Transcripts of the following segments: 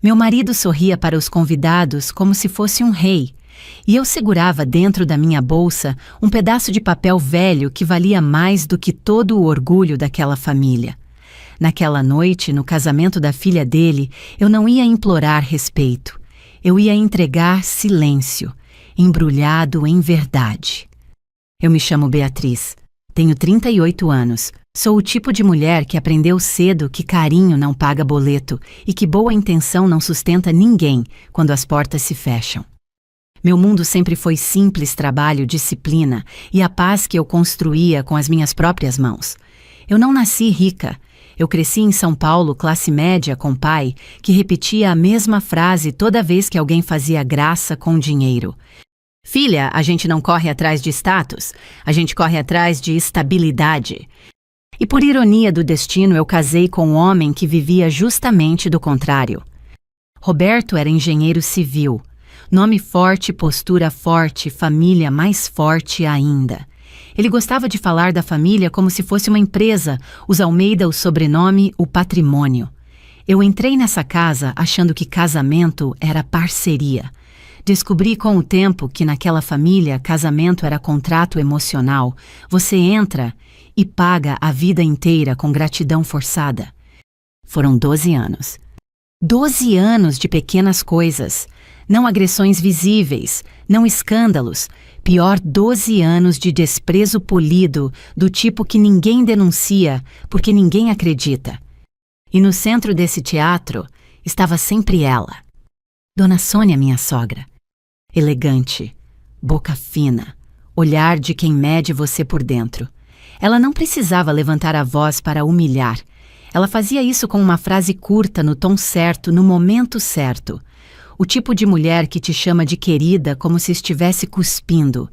Meu marido sorria para os convidados como se fosse um rei, e eu segurava dentro da minha bolsa um pedaço de papel velho que valia mais do que todo o orgulho daquela família. Naquela noite, no casamento da filha dele, eu não ia implorar respeito. Eu ia entregar silêncio, embrulhado em verdade. Eu me chamo Beatriz, tenho 38 anos, sou o tipo de mulher que aprendeu cedo que carinho não paga boleto e que boa intenção não sustenta ninguém quando as portas se fecham. Meu mundo sempre foi simples trabalho, disciplina e a paz que eu construía com as minhas próprias mãos. Eu não nasci rica. Eu cresci em São Paulo, classe média, com pai, que repetia a mesma frase toda vez que alguém fazia graça com dinheiro. Filha, a gente não corre atrás de status, a gente corre atrás de estabilidade. E por ironia do destino, eu casei com um homem que vivia justamente do contrário. Roberto era engenheiro civil. Nome forte, postura forte, família mais forte ainda. Ele gostava de falar da família como se fosse uma empresa, os Almeida o sobrenome, o patrimônio. Eu entrei nessa casa achando que casamento era parceria. Descobri com o tempo que naquela família casamento era contrato emocional. Você entra e paga a vida inteira com gratidão forçada. Foram 12 anos. 12 anos de pequenas coisas. Não agressões visíveis, não escândalos. Pior, 12 anos de desprezo polido, do tipo que ninguém denuncia, porque ninguém acredita. E no centro desse teatro estava sempre ela. Dona Sônia, minha sogra. Elegante, boca fina, olhar de quem mede você por dentro. Ela não precisava levantar a voz para humilhar. Ela fazia isso com uma frase curta, no tom certo, no momento certo. O tipo de mulher que te chama de querida como se estivesse cuspindo.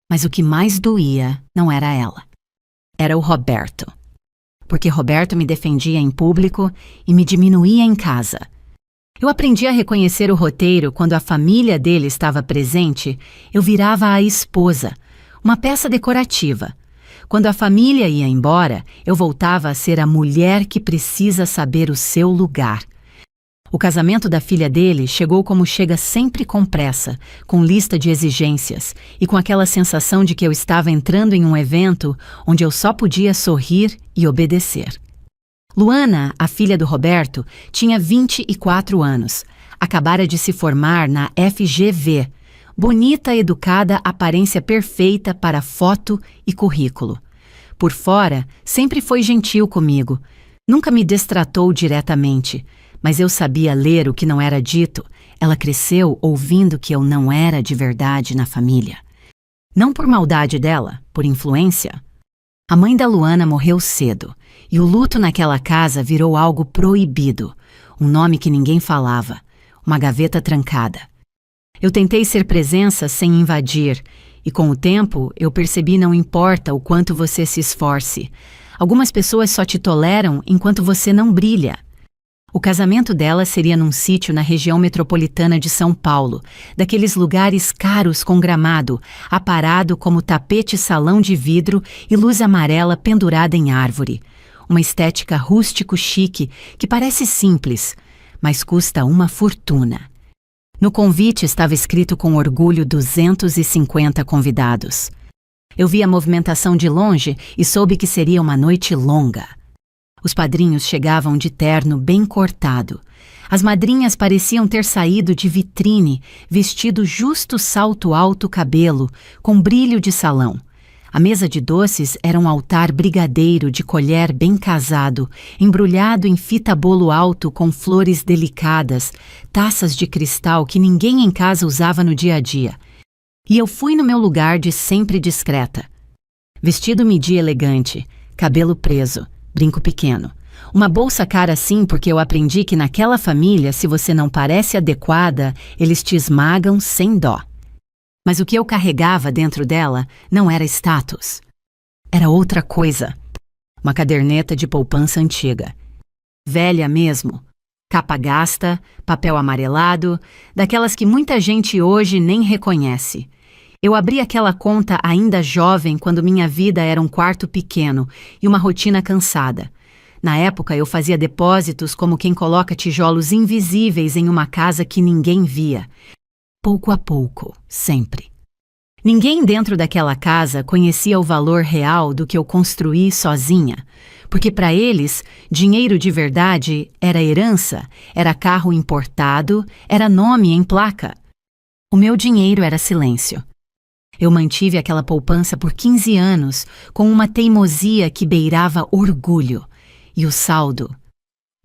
Mas o que mais doía não era ela. Era o Roberto. Porque Roberto me defendia em público e me diminuía em casa. Eu aprendi a reconhecer o roteiro quando a família dele estava presente, eu virava a esposa, uma peça decorativa. Quando a família ia embora, eu voltava a ser a mulher que precisa saber o seu lugar. O casamento da filha dele chegou como chega sempre com pressa, com lista de exigências e com aquela sensação de que eu estava entrando em um evento onde eu só podia sorrir e obedecer. Luana, a filha do Roberto, tinha 24 anos. Acabara de se formar na FGV. Bonita, educada, aparência perfeita para foto e currículo. Por fora, sempre foi gentil comigo. Nunca me destratou diretamente. Mas eu sabia ler o que não era dito. Ela cresceu ouvindo que eu não era de verdade na família. Não por maldade dela, por influência. A mãe da Luana morreu cedo, e o luto naquela casa virou algo proibido, um nome que ninguém falava, uma gaveta trancada. Eu tentei ser presença sem invadir, e com o tempo eu percebi não importa o quanto você se esforce. Algumas pessoas só te toleram enquanto você não brilha. O casamento dela seria num sítio na região metropolitana de São Paulo, daqueles lugares caros com gramado, aparado como tapete salão de vidro e luz amarela pendurada em árvore. Uma estética rústico-chique que parece simples, mas custa uma fortuna. No convite estava escrito com orgulho 250 convidados. Eu vi a movimentação de longe e soube que seria uma noite longa. Os padrinhos chegavam de terno bem cortado. As madrinhas pareciam ter saído de vitrine, vestido justo salto alto cabelo, com brilho de salão. A mesa de doces era um altar brigadeiro de colher bem casado, embrulhado em fita bolo alto com flores delicadas, taças de cristal que ninguém em casa usava no dia a dia. E eu fui no meu lugar de sempre discreta. Vestido midi elegante, cabelo preso, brinco pequeno. Uma bolsa cara sim porque eu aprendi que naquela família, se você não parece adequada, eles te esmagam sem dó. Mas o que eu carregava dentro dela não era status. Era outra coisa. Uma caderneta de poupança antiga. Velha mesmo. Capa gasta, papel amarelado, daquelas que muita gente hoje nem reconhece. Eu abri aquela conta ainda jovem quando minha vida era um quarto pequeno e uma rotina cansada. Na época, eu fazia depósitos como quem coloca tijolos invisíveis em uma casa que ninguém via. Pouco a pouco, sempre. Ninguém dentro daquela casa conhecia o valor real do que eu construí sozinha, porque para eles, dinheiro de verdade era herança, era carro importado, era nome em placa. O meu dinheiro era silêncio. Eu mantive aquela poupança por 15 anos, com uma teimosia que beirava orgulho. E o saldo,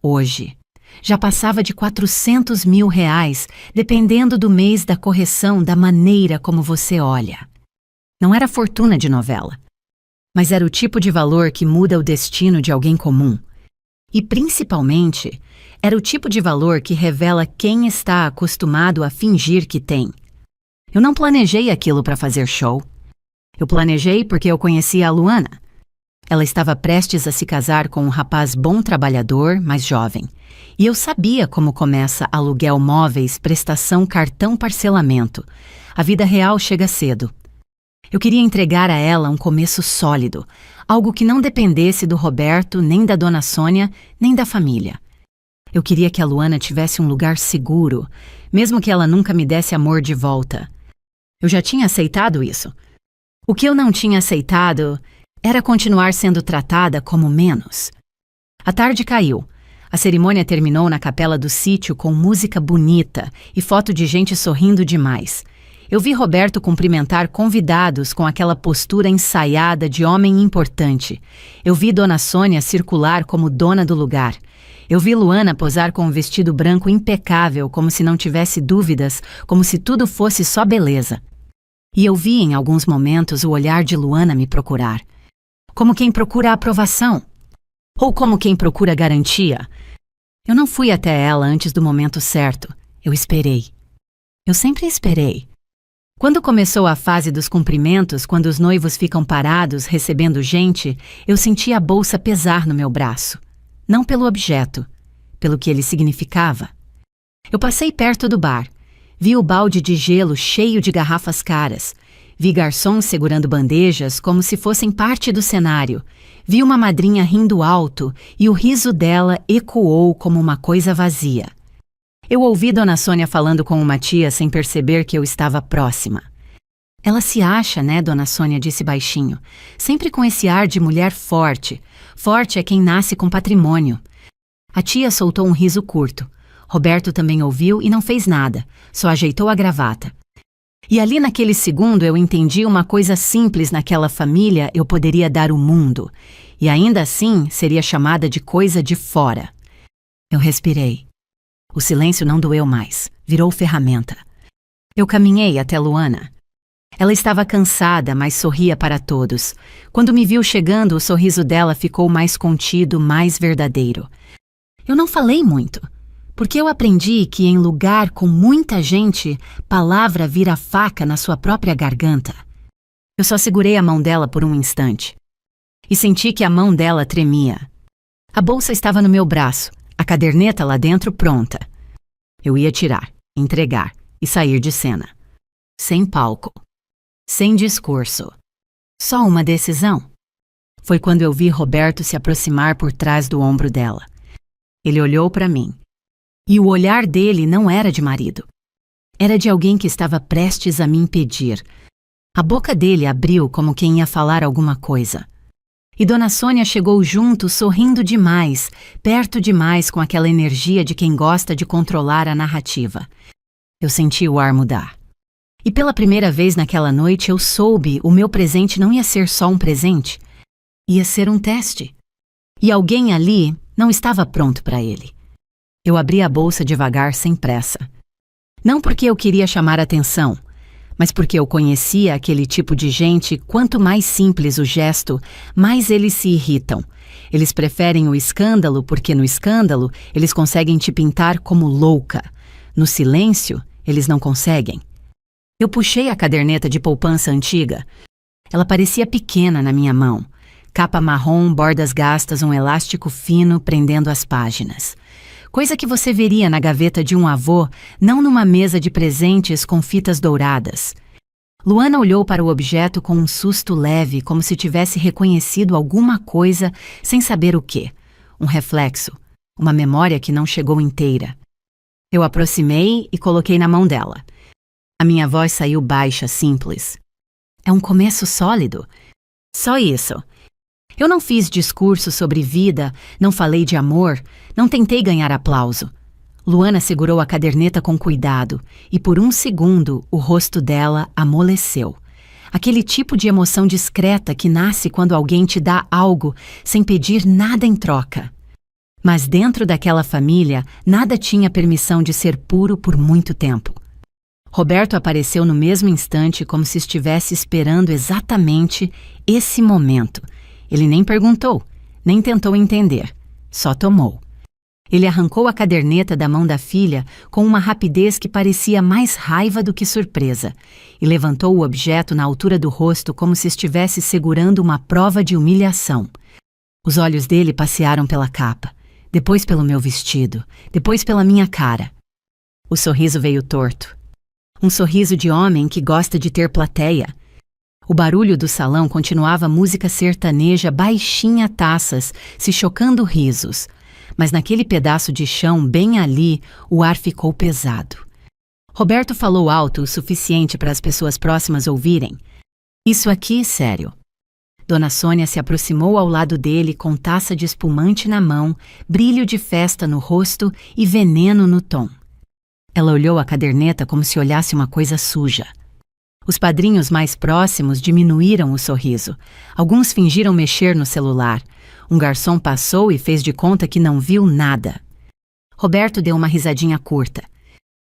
hoje, já passava de R$ 400.000, dependendo do mês da correção da maneira como você olha. Não era fortuna de novela, mas era o tipo de valor que muda o destino de alguém comum. E, principalmente, era o tipo de valor que revela quem está acostumado a fingir que tem. Eu não planejei aquilo para fazer show. Eu planejei porque eu conhecia a Luana. Ela estava prestes a se casar com um rapaz bom trabalhador, mas jovem. E eu sabia como começa aluguel móveis, prestação, cartão, parcelamento. A vida real chega cedo. Eu queria entregar a ela um começo sólido, algo que não dependesse do Roberto, nem da dona Sônia, nem da família. Eu queria que a Luana tivesse um lugar seguro, mesmo que ela nunca me desse amor de volta. Eu já tinha aceitado isso. O que eu não tinha aceitado era continuar sendo tratada como menos. A tarde caiu. A cerimônia terminou na capela do sítio com música bonita e foto de gente sorrindo demais. Eu vi Roberto cumprimentar convidados com aquela postura ensaiada de homem importante. Eu vi Dona Sônia circular como dona do lugar. Eu vi Luana posar com um vestido branco impecável, como se não tivesse dúvidas, como se tudo fosse só beleza. E eu vi em alguns momentos o olhar de Luana me procurar. Como quem procura aprovação. Ou como quem procura garantia. Eu não fui até ela antes do momento certo. Eu esperei. Eu sempre esperei. Quando começou a fase dos cumprimentos, quando os noivos ficam parados recebendo gente, eu senti a bolsa pesar no meu braço. Não pelo objeto, pelo que ele significava. Eu passei perto do bar. Vi o balde de gelo cheio de garrafas caras. Vi garçons segurando bandejas como se fossem parte do cenário. Vi uma madrinha rindo alto e o riso dela ecoou como uma coisa vazia. Eu ouvi Dona Sônia falando com uma tia sem perceber que eu estava próxima. Ela se acha, né, Dona Sônia disse baixinho, sempre com esse ar de mulher forte. Forte é quem nasce com patrimônio. A tia soltou um riso curto. Roberto também ouviu e não fez nada, só ajeitou a gravata. E ali naquele segundo eu entendi uma coisa simples naquela família eu poderia dar o mundo, e ainda assim seria chamada de coisa de fora. Eu respirei. O silêncio não doeu mais, virou ferramenta. Eu caminhei até Luana. Ela estava cansada, mas sorria para todos. Quando me viu chegando, o sorriso dela ficou mais contido, mais verdadeiro. Eu não falei muito, porque eu aprendi que em lugar com muita gente, palavra vira faca na sua própria garganta. Eu só segurei a mão dela por um instante. E senti que a mão dela tremia. A bolsa estava no meu braço, a caderneta lá dentro pronta. Eu ia tirar, entregar e sair de cena. Sem palco. Sem discurso. Só uma decisão. Foi quando eu vi Roberto se aproximar por trás do ombro dela. Ele olhou para mim. E o olhar dele não era de marido. Era de alguém que estava prestes a me impedir. A boca dele abriu como quem ia falar alguma coisa. E Dona Sônia chegou junto, sorrindo demais, perto demais com aquela energia de quem gosta de controlar a narrativa. Eu senti o ar mudar. E pela primeira vez naquela noite eu soube o meu presente não ia ser só um presente, ia ser um teste. E alguém ali não estava pronto para ele. Eu abri a bolsa devagar, sem pressa. Não porque eu queria chamar atenção, mas porque eu conhecia aquele tipo de gente, quanto mais simples o gesto, mais eles se irritam. Eles preferem o escândalo porque no escândalo eles conseguem te pintar como louca. No silêncio, eles não conseguem. Eu puxei a caderneta de poupança antiga. Ela parecia pequena na minha mão. Capa marrom, bordas gastas, um elástico fino prendendo as páginas. Coisa que você veria na gaveta de um avô, não numa mesa de presentes com fitas douradas. Luana olhou para o objeto com um susto leve, como se tivesse reconhecido alguma coisa sem saber o quê. um reflexo, uma memória que não chegou inteira. Eu aproximei e coloquei na mão dela. A minha voz saiu baixa, simples. É um começo sólido. Só isso. Eu não fiz discurso sobre vida, não falei de amor, não tentei ganhar aplauso. Luana segurou a caderneta com cuidado e por um segundo o rosto dela amoleceu. Aquele tipo de emoção discreta que nasce quando alguém te dá algo sem pedir nada em troca. Mas dentro daquela família, nada tinha permissão de ser puro por muito tempo. Roberto apareceu no mesmo instante como se estivesse esperando exatamente esse momento. Ele nem perguntou, nem tentou entender, só tomou. Ele arrancou a caderneta da mão da filha com uma rapidez que parecia mais raiva do que surpresa e levantou o objeto na altura do rosto como se estivesse segurando uma prova de humilhação. Os olhos dele passearam pela capa, depois pelo meu vestido, depois pela minha cara. O sorriso veio torto. Um sorriso de homem que gosta de ter plateia. O barulho do salão continuava música sertaneja baixinha, taças, se chocando risos. Mas naquele pedaço de chão, bem ali, o ar ficou pesado. Roberto falou alto o suficiente para as pessoas próximas ouvirem. Isso aqui, sério. Dona Sônia se aproximou ao lado dele com taça de espumante na mão, brilho de festa no rosto e veneno no tom. Ela olhou a caderneta como se olhasse uma coisa suja. Os padrinhos mais próximos diminuíram o sorriso. Alguns fingiram mexer no celular. Um garçom passou e fez de conta que não viu nada. Roberto deu uma risadinha curta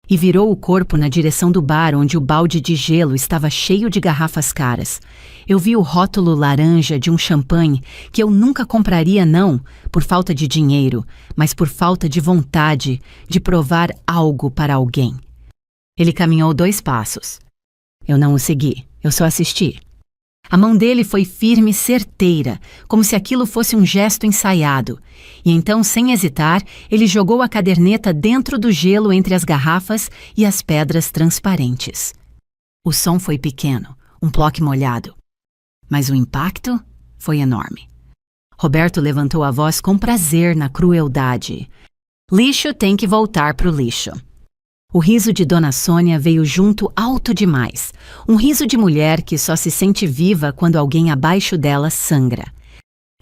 e virou o corpo na direção do bar onde o balde de gelo estava cheio de garrafas caras. Eu vi o rótulo laranja de um champanhe que eu nunca compraria não por falta de dinheiro, mas por falta de vontade de provar algo para alguém. Ele caminhou 2 passos. Eu não o segui, eu só assisti. A mão dele foi firme e certeira, como se aquilo fosse um gesto ensaiado. E então, sem hesitar, ele jogou a caderneta dentro do gelo entre as garrafas e as pedras transparentes. O som foi pequeno, um ploque molhado. Mas o impacto foi enorme. Roberto levantou a voz com prazer na crueldade. Lixo tem que voltar pro lixo. O riso de Dona Sônia veio junto alto demais. Um riso de mulher que só se sente viva quando alguém abaixo dela sangra.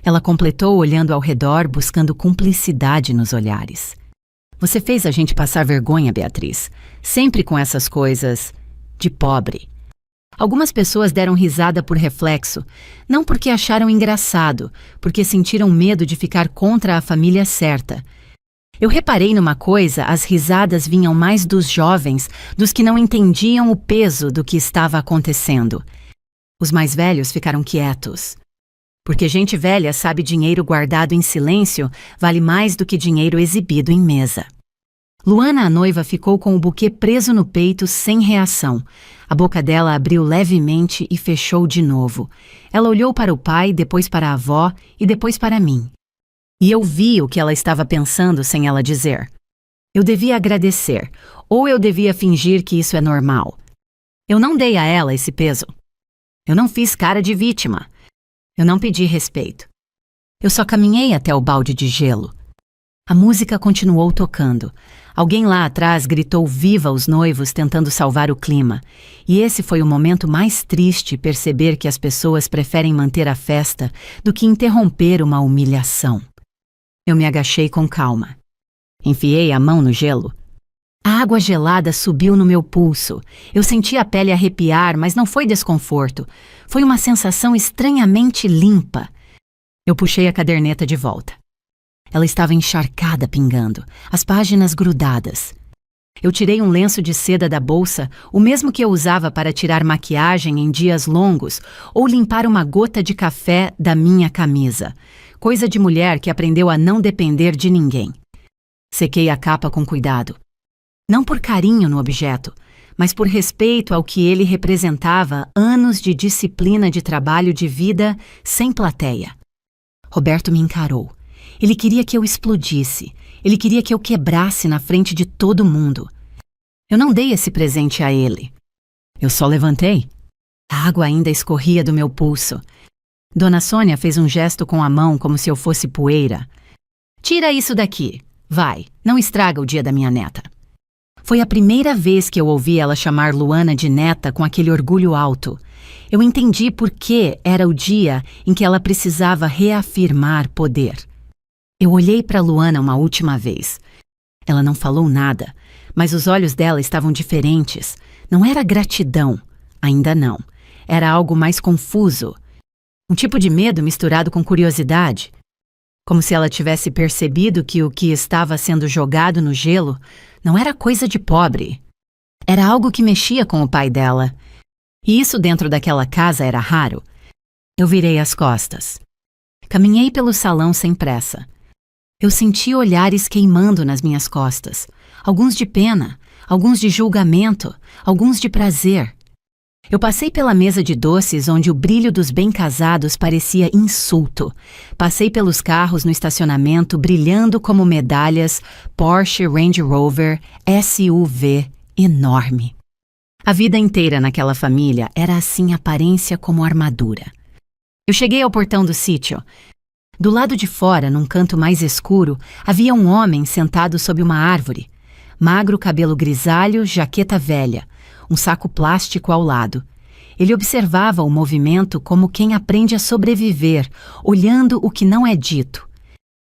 Ela completou olhando ao redor, buscando cumplicidade nos olhares. Você fez a gente passar vergonha, Beatriz. Sempre com essas coisas de pobre. Algumas pessoas deram risada por reflexo, não porque acharam engraçado, porque sentiram medo de ficar contra a família certa. Eu reparei numa coisa, as risadas vinham mais dos jovens, dos que não entendiam o peso do que estava acontecendo. Os mais velhos ficaram quietos. Porque gente velha sabe dinheiro guardado em silêncio vale mais do que dinheiro exibido em mesa. Luana, a noiva, ficou com o buquê preso no peito sem reação. A boca dela abriu levemente e fechou de novo. Ela olhou para o pai, depois para a avó e depois para mim. E eu vi o que ela estava pensando sem ela dizer. Eu devia agradecer, ou eu devia fingir que isso é normal. Eu não dei a ela esse peso. Eu não fiz cara de vítima. Eu não pedi respeito. Eu só caminhei até o balde de gelo. A música continuou tocando. Alguém lá atrás gritou viva os noivos tentando salvar o clima. E esse foi o momento mais triste, perceber que as pessoas preferem manter a festa do que interromper uma humilhação. Eu me agachei com calma. Enfiei a mão no gelo. A água gelada subiu no meu pulso. Eu senti a pele arrepiar, mas não foi desconforto. Foi uma sensação estranhamente limpa. Eu puxei a caderneta de volta. Ela estava encharcada, pingando, as páginas grudadas. Eu tirei um lenço de seda da bolsa, o mesmo que eu usava para tirar maquiagem em dias longos ou limpar uma gota de café da minha camisa. Coisa de mulher que aprendeu a não depender de ninguém. Sequei a capa com cuidado. Não por carinho no objeto, mas por respeito ao que ele representava, anos de disciplina de trabalho de vida sem plateia. Roberto me encarou. Ele queria que eu explodisse. Ele queria que eu quebrasse na frente de todo mundo. Eu não dei esse presente a ele. Eu só levantei. A água ainda escorria do meu pulso. Dona Sônia fez um gesto com a mão como se eu fosse poeira. Tira isso daqui. Vai, não estraga o dia da minha neta. Foi a primeira vez que eu ouvi ela chamar Luana de neta com aquele orgulho alto. Eu entendi por que era o dia em que ela precisava reafirmar poder. Eu olhei para Luana uma última vez. Ela não falou nada, mas os olhos dela estavam diferentes. Não era gratidão, ainda não. Era algo mais confuso. Um tipo de medo misturado com curiosidade. Como se ela tivesse percebido que o que estava sendo jogado no gelo não era coisa de pobre. Era algo que mexia com o pai dela. E isso dentro daquela casa era raro. Eu virei as costas. Caminhei pelo salão sem pressa. Eu senti olhares queimando nas minhas costas. Alguns de pena, alguns de julgamento, alguns de prazer. Eu passei pela mesa de doces onde o brilho dos bem-casados parecia insulto. Passei pelos carros no estacionamento brilhando como medalhas Porsche, Range Rover, SUV enorme. A vida inteira naquela família era assim aparência como armadura. Eu cheguei ao portão do sítio. Do lado de fora, num canto mais escuro, havia um homem sentado sob uma árvore. Magro cabelo grisalho, jaqueta velha, um saco plástico ao lado. Ele observava o movimento como quem aprende a sobreviver, olhando o que não é dito.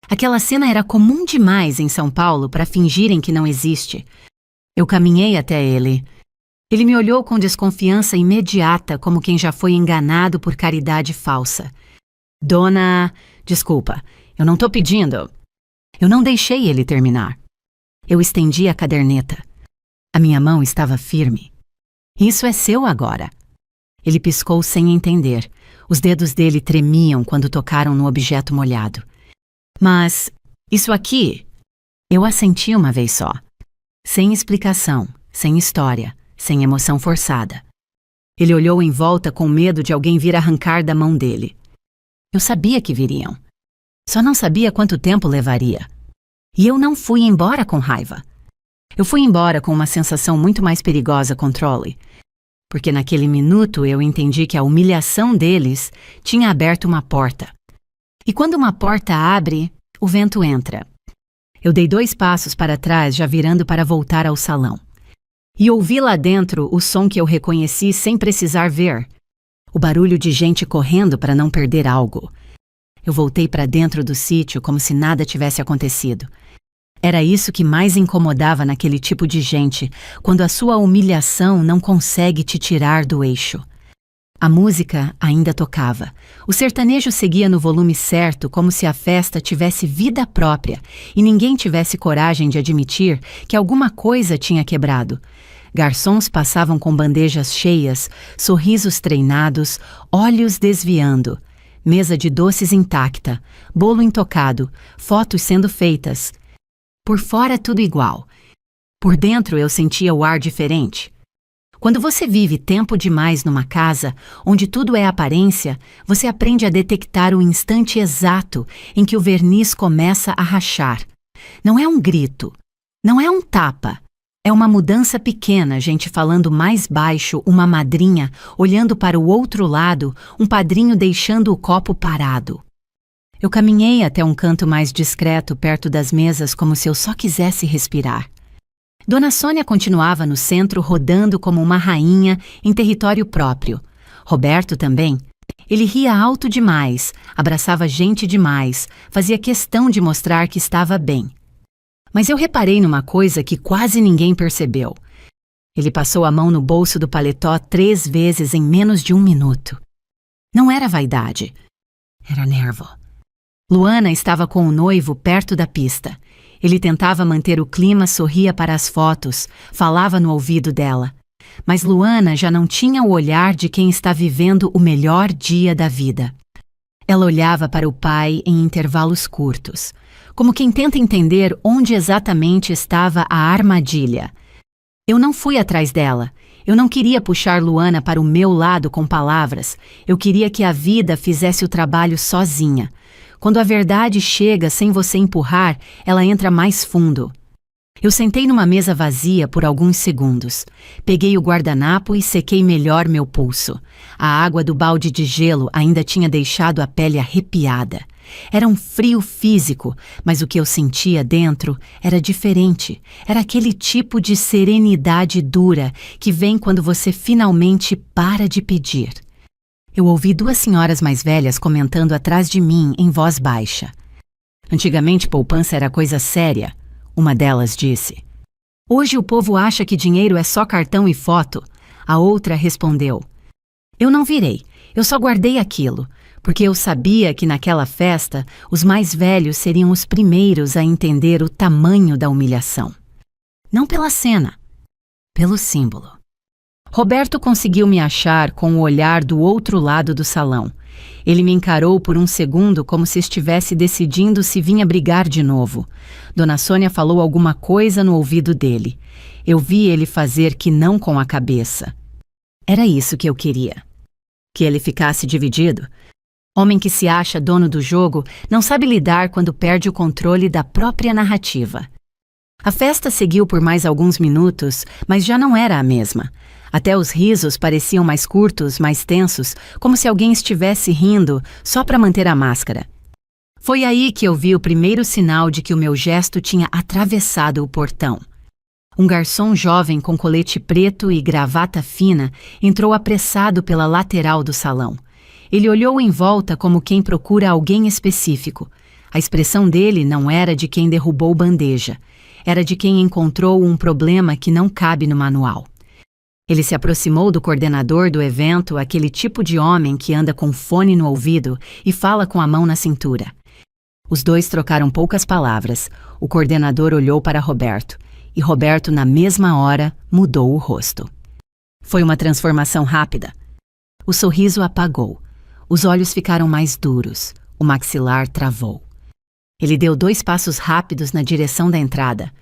Aquela cena era comum demais em São Paulo para fingirem que não existe. Eu caminhei até ele. Ele me olhou com desconfiança imediata, como quem já foi enganado por caridade falsa. Dona... Desculpa, eu não tô pedindo. Eu não deixei ele terminar. Eu estendi a caderneta. A minha mão estava firme. Isso é seu agora. Ele piscou sem entender. Os dedos dele tremiam quando tocaram no objeto molhado. Mas, isso aqui... Eu assenti uma vez só. Sem explicação, sem história, sem emoção forçada. Ele olhou em volta com medo de alguém vir arrancar da mão dele. Eu sabia que viriam. Só não sabia quanto tempo levaria. E eu não fui embora com raiva. Eu fui embora com uma sensação muito mais perigosa com Trolley. Porque naquele minuto eu entendi que a humilhação deles tinha aberto uma porta. E quando uma porta abre, o vento entra. Eu dei 2 passos para trás, já virando para voltar ao salão. E ouvi lá dentro o som que eu reconheci sem precisar ver. O barulho de gente correndo para não perder algo. Eu voltei para dentro do sítio como se nada tivesse acontecido. Era isso que mais incomodava naquele tipo de gente, quando a sua humilhação não consegue te tirar do eixo. A música ainda tocava. O sertanejo seguia no volume certo, como se a festa tivesse vida própria e ninguém tivesse coragem de admitir que alguma coisa tinha quebrado. Garçons passavam com bandejas cheias, sorrisos treinados, olhos desviando. Mesa de doces intacta, bolo intocado, fotos sendo feitas. Por fora tudo igual. Por dentro eu sentia o ar diferente. Quando você vive tempo demais numa casa, onde tudo é aparência, você aprende a detectar o instante exato em que o verniz começa a rachar. Não é um grito, não é um tapa. É uma mudança pequena, gente falando mais baixo, uma madrinha olhando para o outro lado, um padrinho deixando o copo parado. Eu caminhei até um canto mais discreto perto das mesas como se eu só quisesse respirar. Dona Sônia continuava no centro rodando como uma rainha em território próprio. Roberto também. Ele ria alto demais, abraçava gente demais, fazia questão de mostrar que estava bem. Mas eu reparei numa coisa que quase ninguém percebeu. Ele passou a mão no bolso do paletó 3 vezes em menos de 1 minuto. Não era vaidade. Era nervo. Luana estava com o noivo perto da pista. Ele tentava manter o clima, sorria para as fotos, falava no ouvido dela. Mas Luana já não tinha o olhar de quem está vivendo o melhor dia da vida. Ela olhava para o pai em intervalos curtos, como quem tenta entender onde exatamente estava a armadilha. Eu não fui atrás dela. Eu não queria puxar Luana para o meu lado com palavras. Eu queria que a vida fizesse o trabalho sozinha. Quando a verdade chega sem você empurrar, ela entra mais fundo. Eu sentei numa mesa vazia por alguns segundos. Peguei o guardanapo e sequei melhor meu pulso. A água do balde de gelo ainda tinha deixado a pele arrepiada. Era um frio físico, mas o que eu sentia dentro era diferente. Era aquele tipo de serenidade dura que vem quando você finalmente para de pedir. Eu ouvi duas senhoras mais velhas comentando atrás de mim em voz baixa. Antigamente poupança era coisa séria, uma delas disse. Hoje o povo acha que dinheiro é só cartão e foto. A outra respondeu. Eu não virei, eu só guardei aquilo, porque eu sabia que naquela festa os mais velhos seriam os primeiros a entender o tamanho da humilhação. Não pela cena, pelo símbolo. Roberto conseguiu me achar com o olhar do outro lado do salão. Ele me encarou por um segundo como se estivesse decidindo se vinha brigar de novo. Dona Sônia falou alguma coisa no ouvido dele. Eu vi ele fazer que não com a cabeça. Era isso que eu queria. Que ele ficasse dividido. Homem que se acha dono do jogo não sabe lidar quando perde o controle da própria narrativa. A festa seguiu por mais alguns minutos, mas já não era a mesma. Até os risos pareciam mais curtos, mais tensos, como se alguém estivesse rindo só para manter a máscara. Foi aí que eu vi o primeiro sinal de que o meu gesto tinha atravessado o portão. Um garçom jovem com colete preto e gravata fina entrou apressado pela lateral do salão. Ele olhou em volta como quem procura alguém específico. A expressão dele não era de quem derrubou bandeja. Era de quem encontrou um problema que não cabe no manual. Ele se aproximou do coordenador do evento, aquele tipo de homem que anda com fone no ouvido e fala com a mão na cintura. Os dois trocaram poucas palavras. O coordenador olhou para Roberto. E Roberto, na mesma hora, mudou o rosto. Foi uma transformação rápida. O sorriso apagou. Os olhos ficaram mais duros. O maxilar travou. Ele deu 2 passos rápidos na direção da entrada.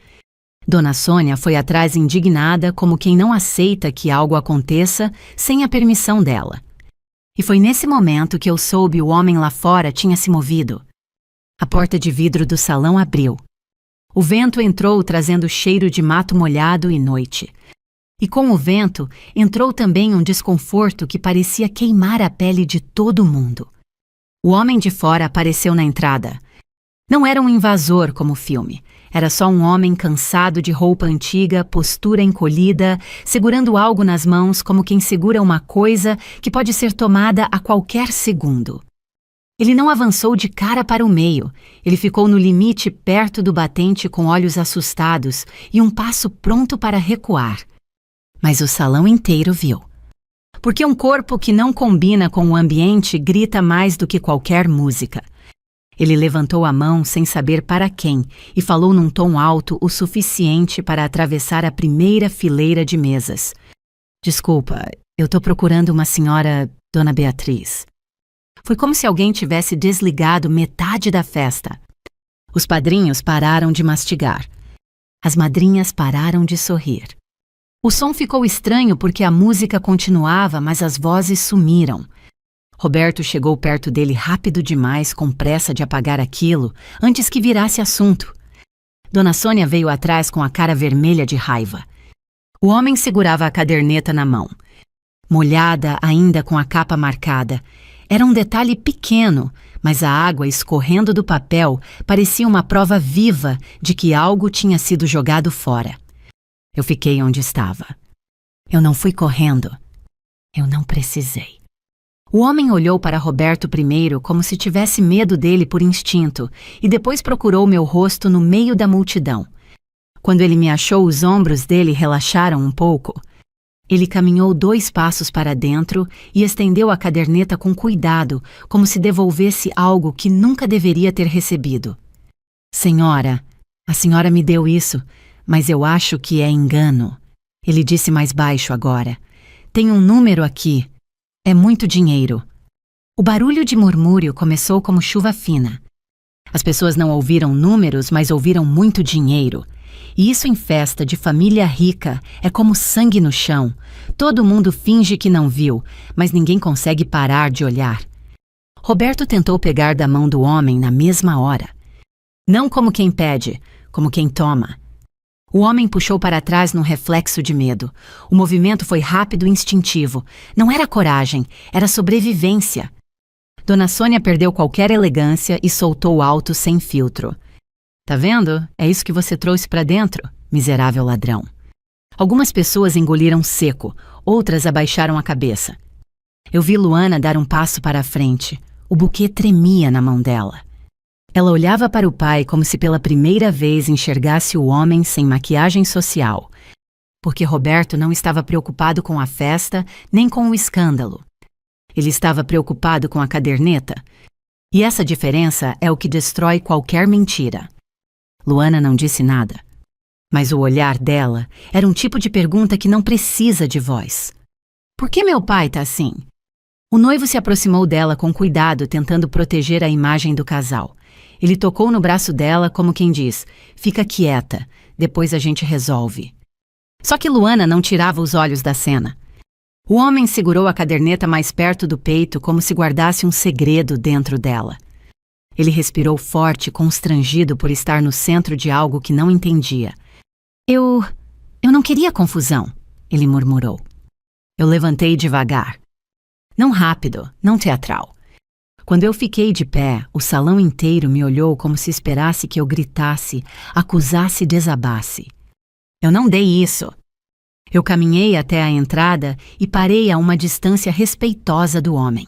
Dona Sônia foi atrás indignada, como quem não aceita que algo aconteça sem a permissão dela. E foi nesse momento que eu soube o homem lá fora tinha se movido. A porta de vidro do salão abriu. O vento entrou trazendo cheiro de mato molhado e noite. E com o vento entrou também um desconforto que parecia queimar a pele de todo mundo. O homem de fora apareceu na entrada. Não era um invasor como o filme. Era só um homem cansado de roupa antiga, postura encolhida, segurando algo nas mãos como quem segura uma coisa que pode ser tomada a qualquer segundo. Ele não avançou de cara para o meio. Ele ficou no limite perto do batente com olhos assustados e um passo pronto para recuar. Mas o salão inteiro viu. Porque um corpo que não combina com o ambiente grita mais do que qualquer música. Ele levantou a mão sem saber para quem e falou num tom alto o suficiente para atravessar a primeira fileira de mesas. Desculpa, eu tô procurando uma senhora, Dona Beatriz. Foi como se alguém tivesse desligado metade da festa. Os padrinhos pararam de mastigar. As madrinhas pararam de sorrir. O som ficou estranho porque a música continuava, mas as vozes sumiram. Roberto chegou perto dele rápido demais, com pressa de apagar aquilo, antes que virasse assunto. Dona Sônia veio atrás com a cara vermelha de raiva. O homem segurava a caderneta na mão. Molhada, ainda com a capa marcada. Era um detalhe pequeno, mas a água escorrendo do papel parecia uma prova viva de que algo tinha sido jogado fora. Eu fiquei onde estava. Eu não fui correndo. Eu não precisei. O homem olhou para Roberto primeiro como se tivesse medo dele por instinto e depois procurou meu rosto no meio da multidão. Quando ele me achou, os ombros dele relaxaram um pouco. Ele caminhou 2 passos para dentro e estendeu a caderneta com cuidado, como se devolvesse algo que nunca deveria ter recebido. Senhora, a senhora me deu isso, mas eu acho que é engano. Ele disse mais baixo agora. Tem um número aqui. É muito dinheiro. O barulho de murmúrio começou como chuva fina. As pessoas não ouviram números, mas ouviram muito dinheiro. E isso em festa de família rica é como sangue no chão. Todo mundo finge que não viu, mas ninguém consegue parar de olhar. Roberto tentou pegar da mão do homem na mesma hora. Não como quem pede, como quem toma. O homem puxou para trás num reflexo de medo. O movimento foi rápido e instintivo. Não era coragem, era sobrevivência. Dona Sônia perdeu qualquer elegância e soltou alto sem filtro. Tá vendo? É isso que você trouxe pra dentro, miserável ladrão. Algumas pessoas engoliram seco, outras abaixaram a cabeça. Eu vi Luana dar um passo para a frente. O buquê tremia na mão dela. Ela olhava para o pai como se pela primeira vez enxergasse o homem sem maquiagem social, porque Roberto não estava preocupado com a festa nem com o escândalo. Ele estava preocupado com a caderneta. E essa diferença é o que destrói qualquer mentira. Luana não disse nada. Mas o olhar dela era um tipo de pergunta que não precisa de voz. Por que meu pai tá assim? O noivo se aproximou dela com cuidado, tentando proteger a imagem do casal. Ele tocou no braço dela como quem diz, fica quieta, depois a gente resolve. Só que Luana não tirava os olhos da cena. O homem segurou a caderneta mais perto do peito como se guardasse um segredo dentro dela. Ele respirou forte, constrangido por estar no centro de algo que não entendia. Eu não queria confusão, ele murmurou. Eu levantei devagar. Não rápido, não teatral. Quando eu fiquei de pé, o salão inteiro me olhou como se esperasse que eu gritasse, acusasse e desabasse. Eu não dei isso. Eu caminhei até a entrada e parei a uma distância respeitosa do homem.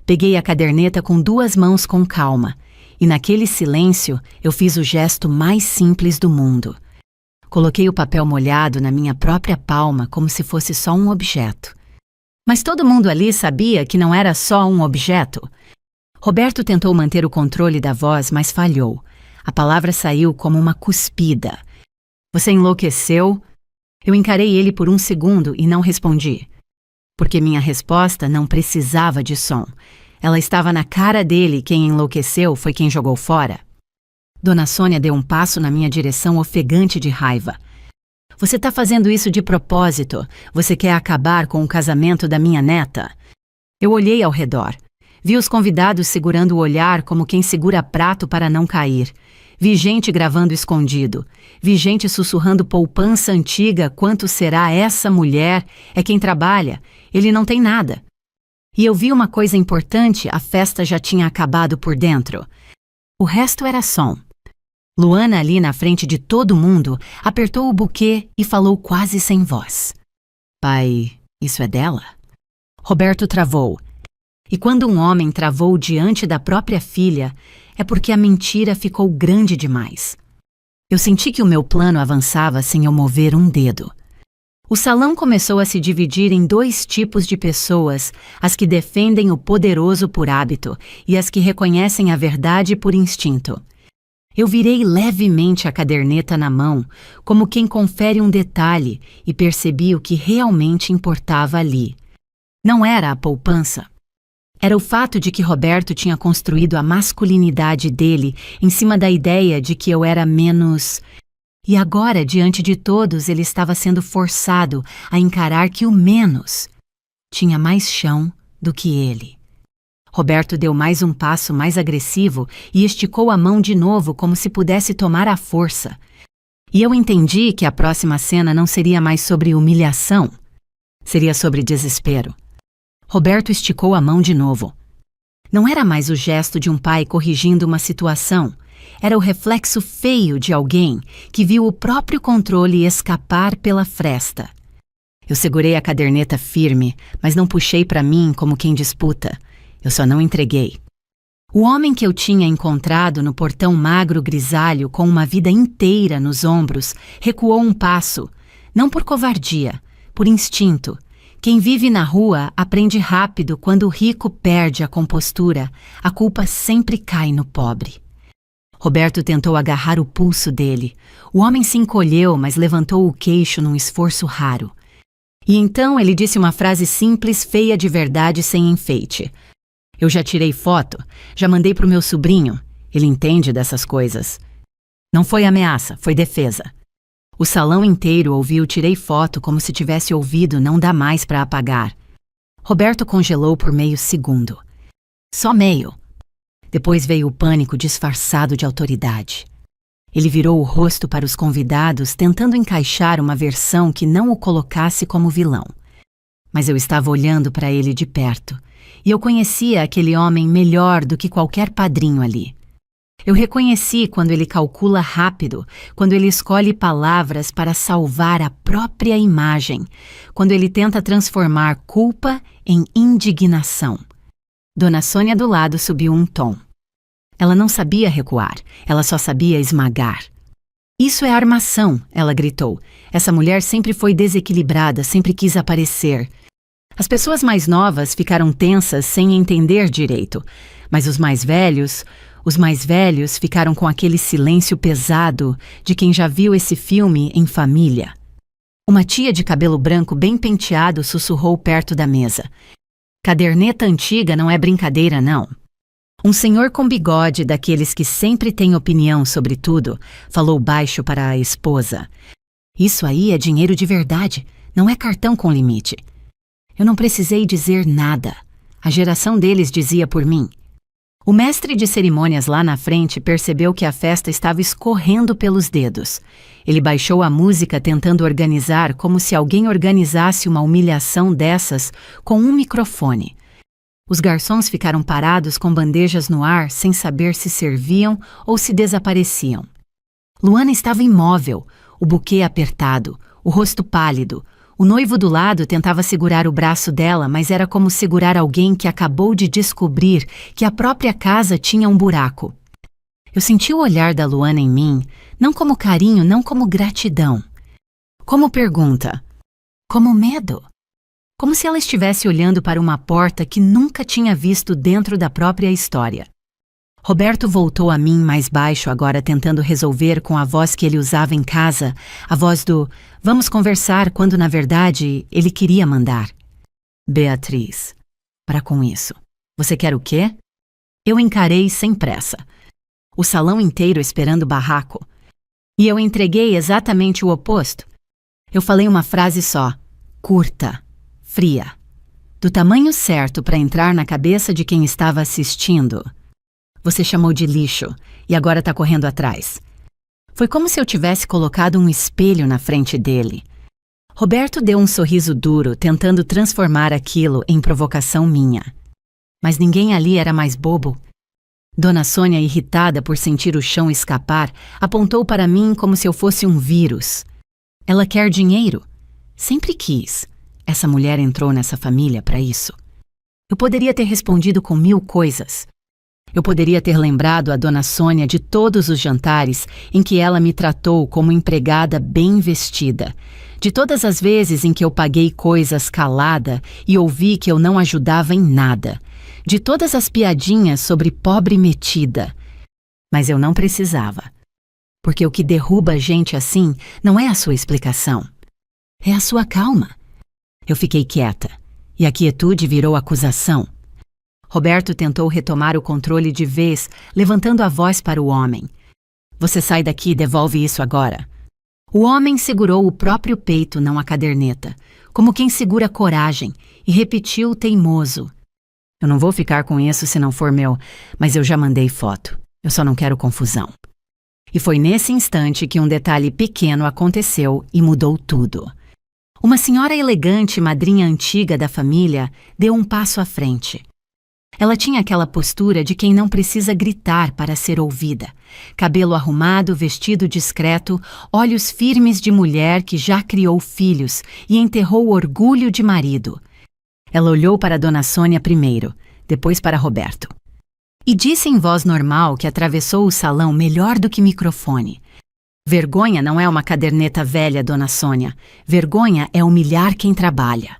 Peguei a caderneta com 2 mãos com calma, e naquele silêncio eu fiz o gesto mais simples do mundo. Coloquei o papel molhado na minha própria palma como se fosse só um objeto. Mas todo mundo ali sabia que não era só um objeto. Roberto tentou manter o controle da voz, mas falhou. A palavra saiu como uma cuspida. Você enlouqueceu? Eu encarei ele por 1 segundo e não respondi. Porque minha resposta não precisava de som. Ela estava na cara dele. Quem enlouqueceu foi quem jogou fora. Dona Sônia deu um passo na minha direção ofegante de raiva. Você tá fazendo isso de propósito. Você quer acabar com o casamento da minha neta? Eu olhei ao redor. Vi os convidados segurando o olhar como quem segura prato para não cair. Vi gente gravando escondido. Vi gente sussurrando poupança antiga. Quanto será essa mulher? É quem trabalha. Ele não tem nada. E eu vi uma coisa importante. A festa já tinha acabado por dentro. O resto era som. Luana, ali na frente de todo mundo, apertou o buquê e falou quase sem voz. Pai, isso é dela? Roberto travou. E quando um homem travou diante da própria filha, é porque a mentira ficou grande demais. Eu senti que o meu plano avançava sem eu mover um dedo. O salão começou a se dividir em 2 tipos de pessoas, as que defendem o poderoso por hábito e as que reconhecem a verdade por instinto. Eu virei levemente a caderneta na mão, como quem confere um detalhe, e percebi o que realmente importava ali. Não era a poupança. Era o fato de que Roberto tinha construído a masculinidade dele em cima da ideia de que eu era menos. E agora, diante de todos, ele estava sendo forçado a encarar que o menos tinha mais chão do que ele. Roberto deu mais um passo mais agressivo e esticou a mão de novo como se pudesse tomar à força. E eu entendi que a próxima cena não seria mais sobre humilhação, seria sobre desespero. Roberto esticou a mão de novo. Não era mais o gesto de um pai corrigindo uma situação, era o reflexo feio de alguém que viu o próprio controle escapar pela fresta. Eu segurei a caderneta firme, mas não puxei para mim como quem disputa. Eu só não entreguei. O homem que eu tinha encontrado no portão magro grisalho com uma vida inteira nos ombros recuou um passo, não por covardia, por instinto. Quem vive na rua aprende rápido quando o rico perde a compostura, a culpa sempre cai no pobre. Roberto tentou agarrar o pulso dele. O homem se encolheu, mas levantou o queixo num esforço raro. E então ele disse uma frase simples, feia de verdade, sem enfeite. Eu já tirei foto, já mandei pro meu sobrinho. Ele entende dessas coisas. Não foi ameaça, foi defesa. O salão inteiro ouviu tirei foto como se tivesse ouvido não dá mais para apagar. Roberto congelou por meio segundo. Só meio. Depois veio o pânico disfarçado de autoridade. Ele virou o rosto para os convidados, tentando encaixar uma versão que não o colocasse como vilão. Mas eu estava olhando para ele de perto. E eu conhecia aquele homem melhor do que qualquer padrinho ali. Eu reconheci quando ele calcula rápido, quando ele escolhe palavras para salvar a própria imagem, quando ele tenta transformar culpa em indignação. Dona Sônia do lado subiu um tom. Ela não sabia recuar, ela só sabia esmagar. Isso é armação, ela gritou. Essa mulher sempre foi desequilibrada, sempre quis aparecer. As pessoas mais novas ficaram tensas sem entender direito, mas os mais velhos ficaram com aquele silêncio pesado de quem já viu esse filme em família. Uma tia de cabelo branco bem penteado sussurrou perto da mesa. Caderneta antiga não é brincadeira, não. Um senhor com bigode, daqueles que sempre tem opinião sobre tudo, falou baixo para a esposa. Isso aí é dinheiro de verdade, não é cartão com limite. Eu não precisei dizer nada. A geração deles dizia por mim. O mestre de cerimônias lá na frente percebeu que a festa estava escorrendo pelos dedos. Ele baixou a música tentando organizar como se alguém organizasse uma humilhação dessas com um microfone. Os garçons ficaram parados com bandejas no ar sem saber se serviam ou se desapareciam. Luana estava imóvel, o buquê apertado, o rosto pálido. O noivo do lado tentava segurar o braço dela, mas era como segurar alguém que acabou de descobrir que a própria casa tinha um buraco. Eu senti o olhar da Luana em mim, não como carinho, não como gratidão. Como pergunta. Como medo. Como se ela estivesse olhando para uma porta que nunca tinha visto dentro da própria história. Roberto voltou a mim mais baixo agora, tentando resolver com a voz que ele usava em casa, a voz do "vamos conversar", quando na verdade ele queria mandar. Beatriz, para com isso. Você quer o quê? Eu encarei sem pressa. O salão inteiro esperando o barraco. E eu entreguei exatamente o oposto. Eu falei uma frase só, curta, fria, do tamanho certo para entrar na cabeça de quem estava assistindo. Você chamou de lixo e agora está correndo atrás. Foi como se eu tivesse colocado um espelho na frente dele. Roberto deu um sorriso duro, tentando transformar aquilo em provocação minha. Mas ninguém ali era mais bobo. Dona Sônia, irritada por sentir o chão escapar, apontou para mim como se eu fosse um vírus. Ela quer dinheiro. Sempre quis. Essa mulher entrou nessa família para isso. Eu poderia ter respondido com 1000 coisas. Eu poderia ter lembrado a Dona Sônia de todos os jantares em que ela me tratou como empregada bem vestida, de todas as vezes em que eu paguei coisas calada e ouvi que eu não ajudava em nada, de todas as piadinhas sobre pobre metida. Mas eu não precisava, porque o que derruba gente assim não é a sua explicação, é a sua calma. Eu fiquei quieta, e a quietude virou acusação. Roberto tentou retomar o controle de vez, levantando a voz para o homem. Você sai daqui e devolve isso agora. O homem segurou o próprio peito, não a caderneta, como quem segura coragem, e repetiu teimoso. Eu não vou ficar com isso se não for meu, mas eu já mandei foto. Eu só não quero confusão. E foi nesse instante que um detalhe pequeno aconteceu e mudou tudo. Uma senhora elegante, madrinha antiga da família, deu um passo à frente. Ela tinha aquela postura de quem não precisa gritar para ser ouvida. Cabelo arrumado, vestido discreto, olhos firmes de mulher que já criou filhos e enterrou o orgulho de marido. Ela olhou para Dona Sônia primeiro, depois para Roberto. E disse em voz normal que atravessou o salão melhor do que microfone. Vergonha não é uma caderneta velha, Dona Sônia. Vergonha é humilhar quem trabalha.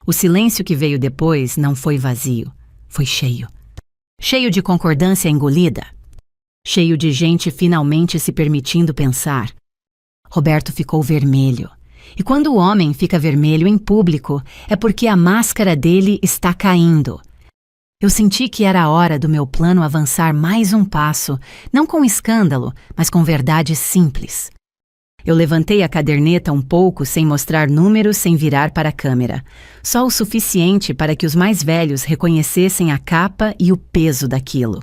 O silêncio que veio depois não foi vazio. Foi cheio. Cheio de concordância engolida. Cheio de gente finalmente se permitindo pensar. Roberto ficou vermelho. E quando o homem fica vermelho em público, é porque a máscara dele está caindo. Eu senti que era a hora do meu plano avançar mais um passo, não com escândalo, mas com verdade simples. Eu levantei a caderneta um pouco sem mostrar números, sem virar para a câmera. Só o suficiente para que os mais velhos reconhecessem a capa e o peso daquilo.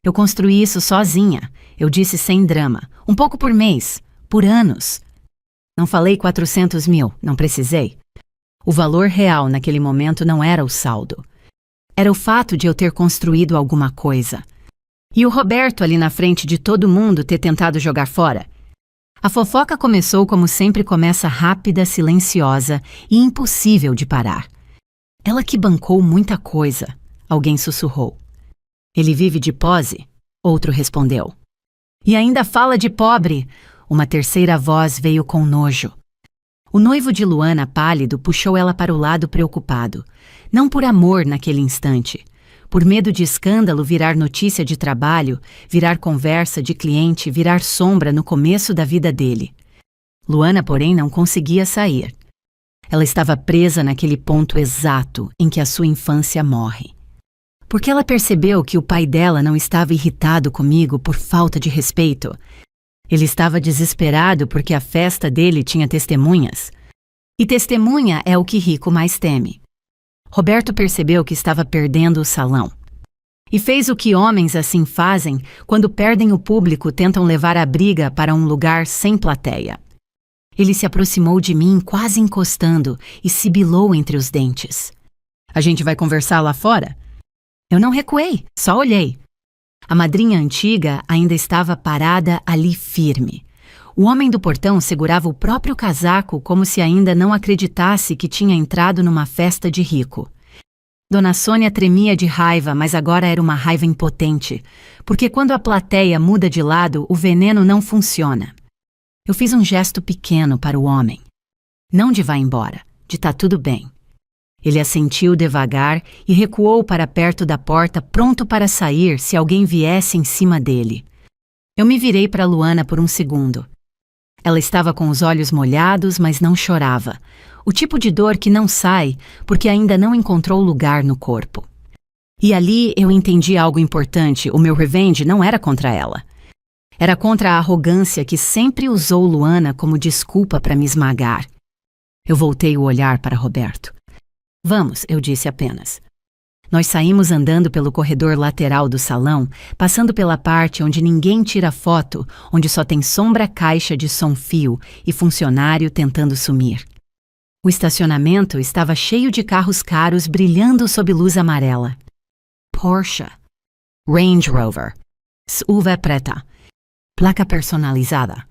Eu construí isso sozinha, eu disse sem drama, um pouco por mês, por anos. Não falei 400 mil, não precisei. O valor real naquele momento não era o saldo. Era o fato de eu ter construído alguma coisa. E o Roberto ali na frente de todo mundo ter tentado jogar fora. A fofoca começou como sempre começa, rápida, silenciosa e impossível de parar. Ela que bancou muita coisa, alguém sussurrou. Ele vive de pose? Outro respondeu. E ainda fala de pobre, uma terceira voz veio com nojo. O noivo de Luana, pálido, puxou ela para o lado preocupado. Não por amor naquele instante. Por medo de escândalo virar notícia de trabalho, virar conversa de cliente, virar sombra no começo da vida dele. Luana, porém, não conseguia sair. Ela estava presa naquele ponto exato em que a sua infância morre. Porque ela percebeu que o pai dela não estava irritado comigo por falta de respeito. Ele estava desesperado porque a festa dele tinha testemunhas. E testemunha é o que rico mais teme. Roberto percebeu que estava perdendo o salão. E fez o que homens assim fazem quando perdem o público, tentam levar a briga para um lugar sem plateia. Ele se aproximou de mim, quase encostando, e sibilou entre os dentes. A gente vai conversar lá fora? Eu não recuei, só olhei. A madrinha antiga ainda estava parada ali firme. O homem do portão segurava o próprio casaco como se ainda não acreditasse que tinha entrado numa festa de rico. Dona Sônia tremia de raiva, mas agora era uma raiva impotente, porque quando a plateia muda de lado, o veneno não funciona. Eu fiz um gesto pequeno para o homem. Não de vá embora, de tá tudo bem. Ele assentiu devagar e recuou para perto da porta, pronto para sair se alguém viesse em cima dele. Eu me virei para Luana por um segundo. Ela estava com os olhos molhados, mas não chorava. O tipo de dor que não sai porque ainda não encontrou lugar no corpo. E ali eu entendi algo importante. O meu revenge não era contra ela. Era contra a arrogância que sempre usou Luana como desculpa para me esmagar. Eu voltei o olhar para Roberto. Vamos, eu disse apenas. Nós saímos andando pelo corredor lateral do salão, passando pela parte onde ninguém tira foto, onde só tem sombra, caixa de som-fio e funcionário tentando sumir. O estacionamento estava cheio de carros caros brilhando sob luz amarela. Porsche, Range Rover, SUV preta, placa personalizada.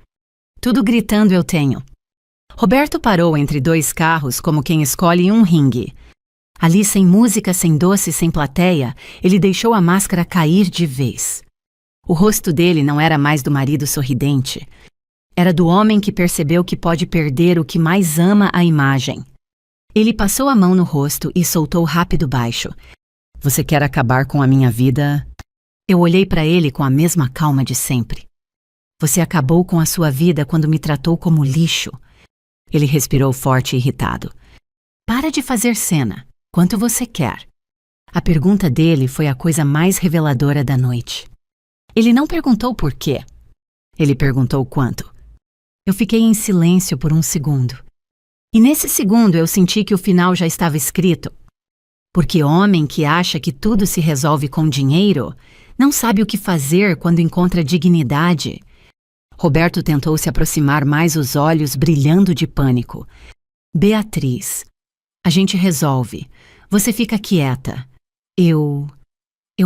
Tudo gritando eu tenho. Roberto parou entre dois carros como quem escolhe um ringue. Ali, sem música, sem doce, sem plateia, ele deixou a máscara cair de vez. O rosto dele não era mais do marido sorridente. Era do homem que percebeu que pode perder o que mais ama, a imagem. Ele passou a mão no rosto e soltou rápido baixo. Você quer acabar com a minha vida? Eu olhei para ele com a mesma calma de sempre. Você acabou com a sua vida quando me tratou como lixo. Ele respirou forte e irritado. Para de fazer cena. Quanto você quer? A pergunta dele foi a coisa mais reveladora da noite. Ele não perguntou por quê. Ele perguntou quanto. Eu fiquei em silêncio por um segundo. E nesse segundo eu senti que o final já estava escrito. Porque homem que acha que tudo se resolve com dinheiro não sabe o que fazer quando encontra dignidade. Roberto tentou se aproximar mais, os olhos brilhando de pânico. Beatriz, a gente resolve. Você fica quieta. Eu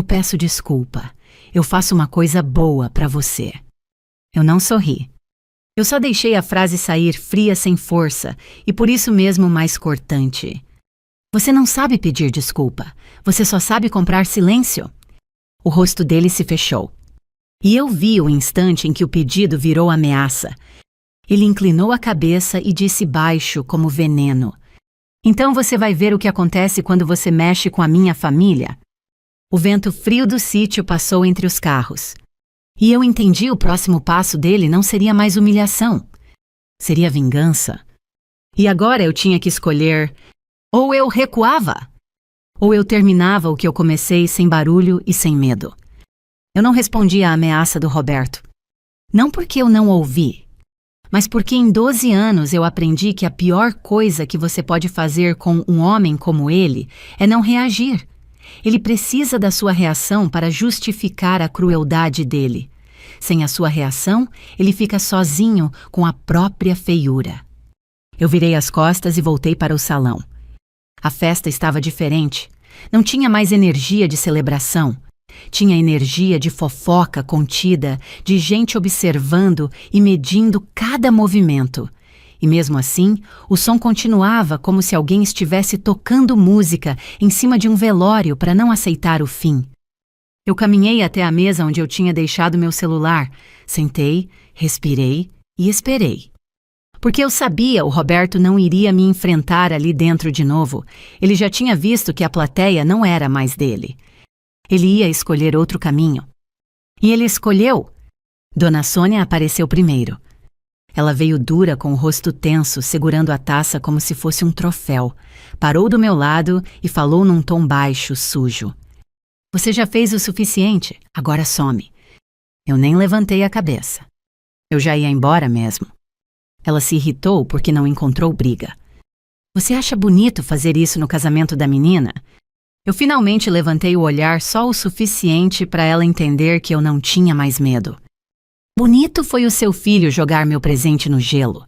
peço desculpa. Eu faço uma coisa boa para você. Eu não sorri. Eu só deixei a frase sair fria, sem força, e por isso mesmo mais cortante. Você não sabe pedir desculpa. Você só sabe comprar silêncio. O rosto dele se fechou. E eu vi o instante em que o pedido virou ameaça. Ele inclinou a cabeça e disse baixo, como veneno. Então você vai ver o que acontece quando você mexe com a minha família. O vento frio do sítio passou entre os carros. E eu entendi, o próximo passo dele não seria mais humilhação. Seria vingança. E agora eu tinha que escolher: ou eu recuava, ou eu terminava o que eu comecei sem barulho e sem medo. Eu não respondi à ameaça do Roberto. Não porque eu não ouvi, mas porque em 12 anos eu aprendi que a pior coisa que você pode fazer com um homem como ele é não reagir. Ele precisa da sua reação para justificar a crueldade dele. Sem a sua reação, ele fica sozinho com a própria feiura. Eu virei as costas e voltei para o salão. A festa estava diferente. Não tinha mais energia de celebração. Tinha energia de fofoca contida, de gente observando e medindo cada movimento. E mesmo assim, o som continuava como se alguém estivesse tocando música em cima de um velório para não aceitar o fim. Eu caminhei até a mesa onde eu tinha deixado meu celular, sentei, respirei e esperei. Porque eu sabia o Roberto não iria me enfrentar ali dentro de novo. Ele já tinha visto que a plateia não era mais dele. Ele ia escolher outro caminho. E ele escolheu. Dona Sônia apareceu primeiro. Ela veio dura com o rosto tenso, segurando a taça como se fosse um troféu. Parou do meu lado e falou num tom baixo, sujo. Você já fez o suficiente, agora some. Eu nem levantei a cabeça. Eu já ia embora mesmo. Ela se irritou porque não encontrou briga. Você acha bonito fazer isso no casamento da menina? Eu finalmente levantei o olhar só o suficiente para ela entender que eu não tinha mais medo. Bonito foi o seu filho jogar meu presente no gelo.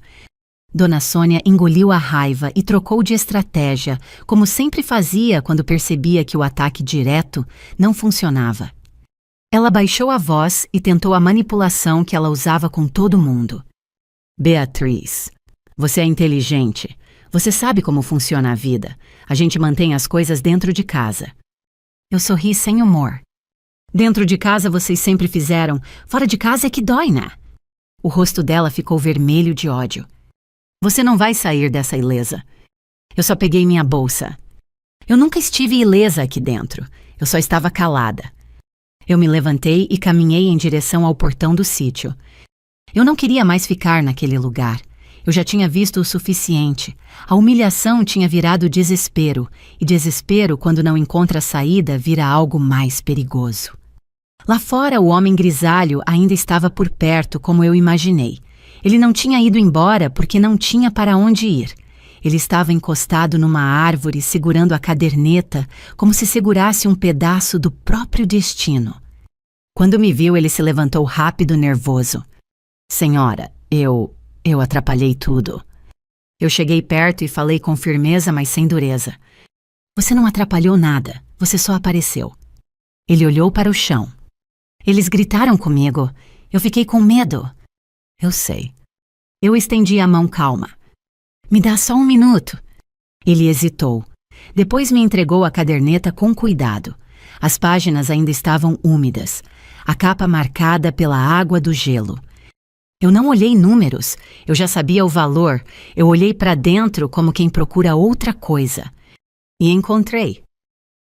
Dona Sônia engoliu a raiva e trocou de estratégia, como sempre fazia quando percebia que o ataque direto não funcionava. Ela baixou a voz e tentou a manipulação que ela usava com todo mundo. Beatriz, você é inteligente. Você sabe como funciona a vida. A gente mantém as coisas dentro de casa. Eu sorri sem humor. Dentro de casa vocês sempre fizeram. Fora de casa é que dói, né? O rosto dela ficou vermelho de ódio. Você não vai sair dessa ilesa. Eu só peguei minha bolsa. Eu nunca estive ilesa aqui dentro. Eu só estava calada. Eu me levantei e caminhei em direção ao portão do sítio. Eu não queria mais ficar naquele lugar. Eu já tinha visto o suficiente. A humilhação tinha virado desespero, e desespero, quando não encontra saída, vira algo mais perigoso. Lá fora, o homem grisalho ainda estava por perto, como eu imaginei. Ele não tinha ido embora porque não tinha para onde ir. Ele estava encostado numa árvore, segurando a caderneta, como se segurasse um pedaço do próprio destino. Quando me viu, ele se levantou rápido, nervoso. Senhora, eu atrapalhei tudo. Eu cheguei perto e falei com firmeza, mas sem dureza. Você não atrapalhou nada, você só apareceu. Ele olhou para o chão. Eles gritaram comigo. Eu fiquei com medo. Eu sei. Eu estendi a mão calma. Me dá só um minuto. Ele hesitou. Depois me entregou a caderneta com cuidado. As páginas ainda estavam úmidas, a capa marcada pela água do gelo. Eu não olhei números, eu já sabia o valor. Eu olhei para dentro como quem procura outra coisa. E encontrei.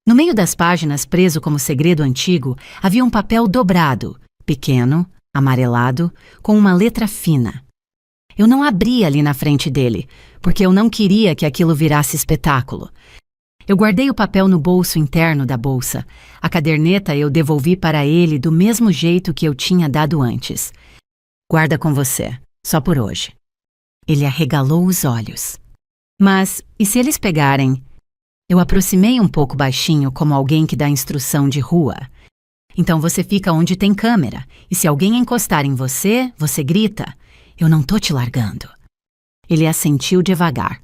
No meio das páginas, preso como segredo antigo, havia um papel dobrado, pequeno, amarelado, com uma letra fina. Eu não abri ali na frente dele, porque eu não queria que aquilo virasse espetáculo. Eu guardei o papel no bolso interno da bolsa. A caderneta eu devolvi para ele do mesmo jeito que eu tinha dado antes. Guarda com você, só por hoje. Ele arregalou os olhos. Mas, e se eles pegarem? Eu aproximei um pouco baixinho, como alguém que dá instrução de rua. Então você fica onde tem câmera, e se alguém encostar em você, você grita. Eu não tô te largando. Ele assentiu devagar.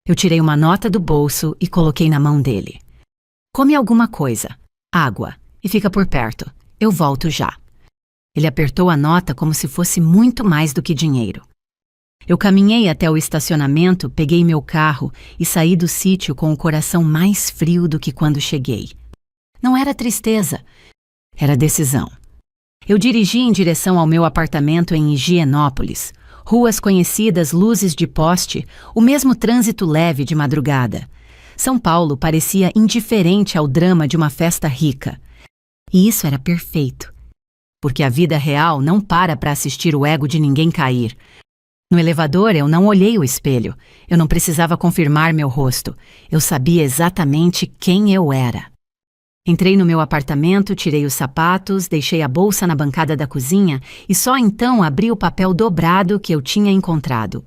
Eu tirei uma nota do bolso e coloquei na mão dele. Come alguma coisa, água, e fica por perto. Eu volto já. Ele apertou a nota como se fosse muito mais do que dinheiro. Eu caminhei até o estacionamento, peguei meu carro e saí do sítio com o coração mais frio do que quando cheguei. Não era tristeza, era decisão. Eu dirigi em direção ao meu apartamento em Higienópolis. Ruas conhecidas, luzes de poste, o mesmo trânsito leve de madrugada. São Paulo parecia indiferente ao drama de uma festa rica. E isso era perfeito. Porque a vida real não para assistir o ego de ninguém cair. No elevador eu não olhei o espelho. Eu não precisava confirmar meu rosto. Eu sabia exatamente quem eu era. Entrei no meu apartamento, tirei os sapatos, deixei a bolsa na bancada da cozinha e só então abri o papel dobrado que eu tinha encontrado.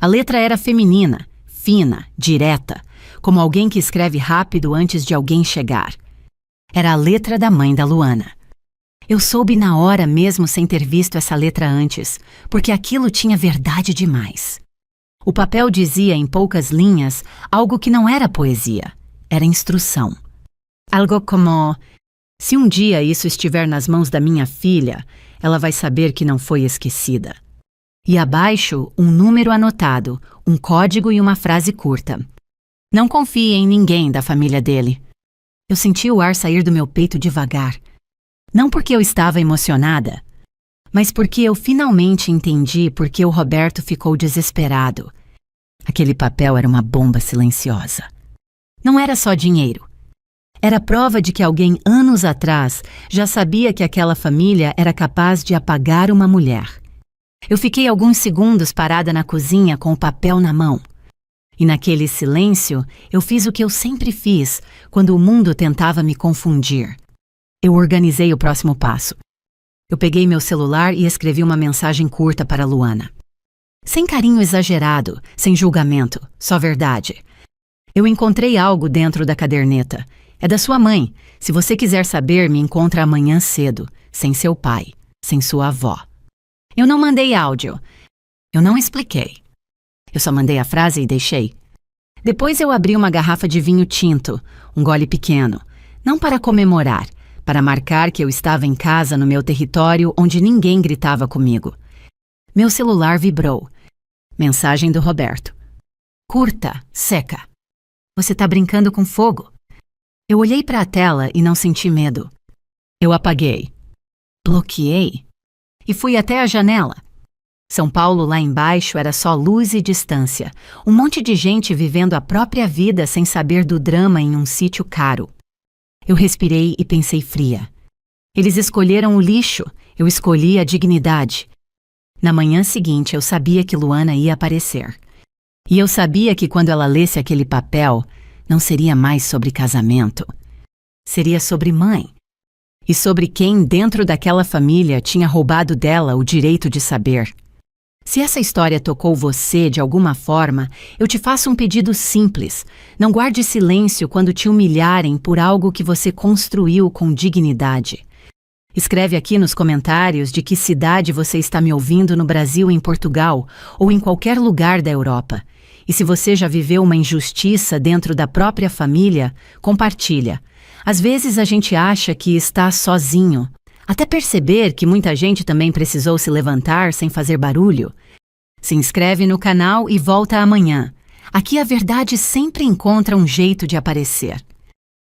A letra era feminina, fina, direta, como alguém que escreve rápido antes de alguém chegar. Era a letra da mãe da Luana. Eu soube na hora mesmo sem ter visto essa letra antes, porque aquilo tinha verdade demais. O papel dizia em poucas linhas algo que não era poesia, era instrução. Algo como: se um dia isso estiver nas mãos da minha filha, ela vai saber que não foi esquecida. E abaixo, um número anotado, um código e uma frase curta. Não confie em ninguém da família dele. Eu senti o ar sair do meu peito devagar. Não porque eu estava emocionada, mas porque eu finalmente entendi por que o Roberto ficou desesperado. Aquele papel era uma bomba silenciosa. Não era só dinheiro. Era prova de que alguém anos atrás já sabia que aquela família era capaz de apagar uma mulher. Eu fiquei alguns segundos parada na cozinha com o papel na mão. E naquele silêncio, eu fiz o que eu sempre fiz quando o mundo tentava me confundir. Eu organizei o próximo passo. Eu peguei meu celular e escrevi uma mensagem curta para Luana. Sem carinho exagerado, sem julgamento, só verdade. Eu encontrei algo dentro da caderneta. É da sua mãe. Se você quiser saber, me encontra amanhã cedo, sem seu pai, sem sua avó. Eu não mandei áudio. Eu não expliquei. Eu só mandei a frase e deixei. Depois eu abri uma garrafa de vinho tinto, um gole pequeno, não para comemorar, para marcar que eu estava em casa no meu território onde ninguém gritava comigo. Meu celular vibrou. Mensagem do Roberto. Curta, seca. Você tá brincando com fogo? Eu olhei para a tela e não senti medo. Eu apaguei. Bloqueei. E fui até a janela. São Paulo lá embaixo era só luz e distância. Um monte de gente vivendo a própria vida sem saber do drama em um sítio caro. Eu respirei e pensei fria. Eles escolheram o lixo, eu escolhi a dignidade. Na manhã seguinte eu sabia que Luana ia aparecer. E eu sabia que quando ela lesse aquele papel, não seria mais sobre casamento. Seria sobre mãe. E sobre quem dentro daquela família tinha roubado dela o direito de saber. Se essa história tocou você de alguma forma, eu te faço um pedido simples. Não guarde silêncio quando te humilharem por algo que você construiu com dignidade. Escreve aqui nos comentários de que cidade você está me ouvindo no Brasil, em Portugal ou em qualquer lugar da Europa. E se você já viveu uma injustiça dentro da própria família, compartilha. Às vezes a gente acha que está sozinho. Até perceber que muita gente também precisou se levantar sem fazer barulho. Se inscreve no canal e volta amanhã. Aqui a verdade sempre encontra um jeito de aparecer.